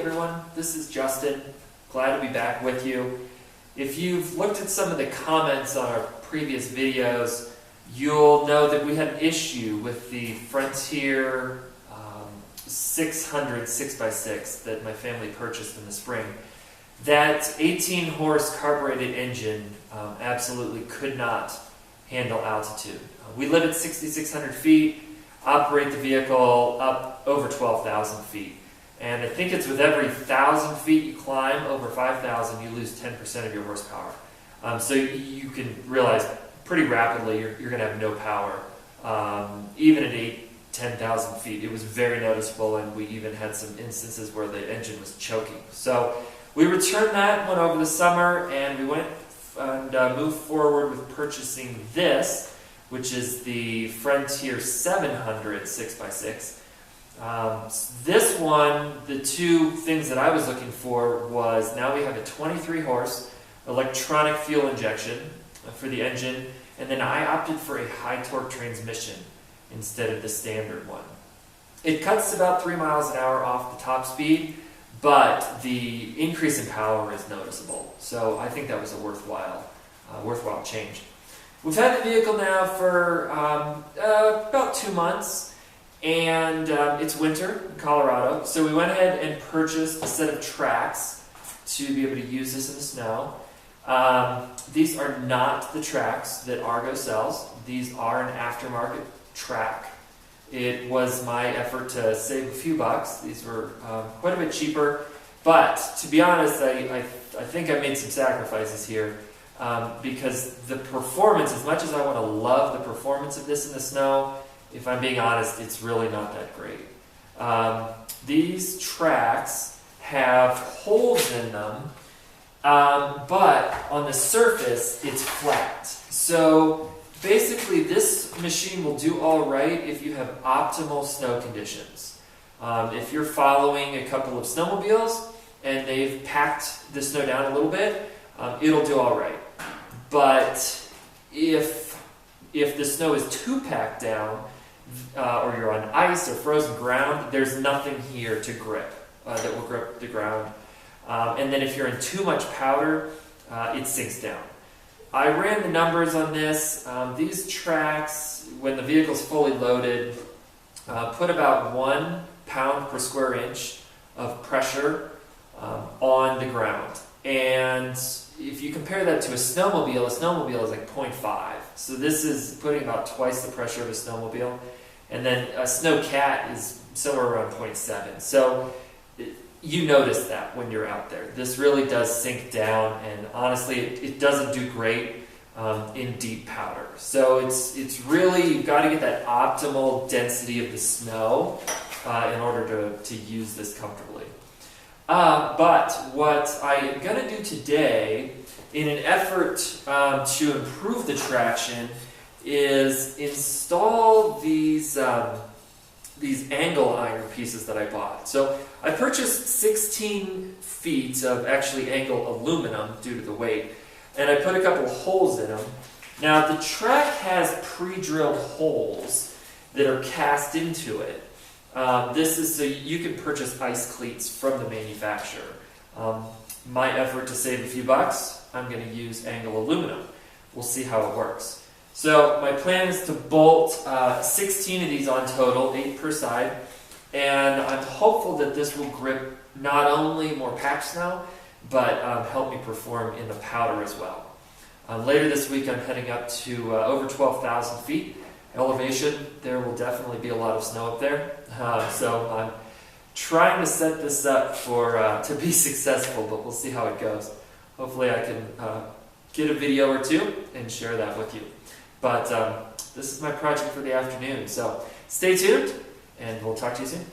everyone, this is Justin. Glad to be back with you. If you've looked at some of the comments on our previous videos, you'll know that we had an issue with the Frontier 600 6x6 that my family purchased in the spring. That 18 horse carbureted engine absolutely could not handle altitude. We live at 6,600 feet, operate the vehicle up over 12,000 feet. And I think it's with every 1,000 feet you climb over 5,000, you lose 10% of your horsepower. So you can realize pretty rapidly you're going to have no power. Even at 10,000 feet, it was very noticeable, and we even had some instances where the engine was choking. So we returned that one over the summer, and we went and moved forward with purchasing this, which is the Frontier 700 6x6. This one, the two things that I was looking for was, now we have a 23 horse electronic fuel injection for the engine, and then I opted for a high torque transmission instead of the standard one. It cuts about 3 miles an hour off the top speed, but the increase in power is noticeable. So I think that was a worthwhile change. We've had the vehicle now for about 2 months. And it's winter in Colorado, so we went ahead and purchased a set of tracks to be able to use this in the snow. These are not the tracks that Argo sells. These are an aftermarket track. It was my effort to save a few bucks. These were quite a bit cheaper, but to be honest, I think I made some sacrifices here because the performance, as much as I want to love the performance of this in the snow, if I'm being honest, it's really not that great. These tracks have holes in them, but on the surface, it's flat. So basically, this machine will do all right if you have optimal snow conditions. If you're following a couple of snowmobiles and they've packed the snow down a little bit, it'll do all right. But if the snow is too packed down, or you're on ice or frozen ground, there's nothing here to grip that will grip the ground. And then if you're in too much powder, it sinks down. I ran the numbers on this. These tracks, when the vehicle's fully loaded, put about 1 pound per square inch of pressure on the ground. And if you compare that to a snowmobile is like 0.5. So this is putting about twice the pressure of a snowmobile. And then a snowcat is somewhere around 0.7. So you notice that when you're out there. This really does sink down, and honestly, it doesn't do great in deep powder. So it's really, you've got to get that optimal density of the snow in order to use this comfortably. But what I am going to do today, in an effort to improve the traction, is install these angle iron pieces that I bought. So I purchased 16 feet of actually angle aluminum due to the weight, and I put a couple holes in them. Now the track has pre-drilled holes that are cast into it. This is so you can purchase ice cleats from the manufacturer. My effort to save a few bucks, I'm going to use angle aluminum. We'll see how it works. So my plan is to bolt 16 of these on total, 8 per side, and I'm hopeful that this will grip not only more packed snow, but help me perform in the powder as well. Later this week I'm heading up to over 12,000 feet elevation. There will definitely be a lot of snow up there, so I'm trying to set this up to be successful, but we'll see how it goes. Hopefully I can get a video or two and share that with you. But this is my project for the afternoon, so stay tuned, and we'll talk to you soon.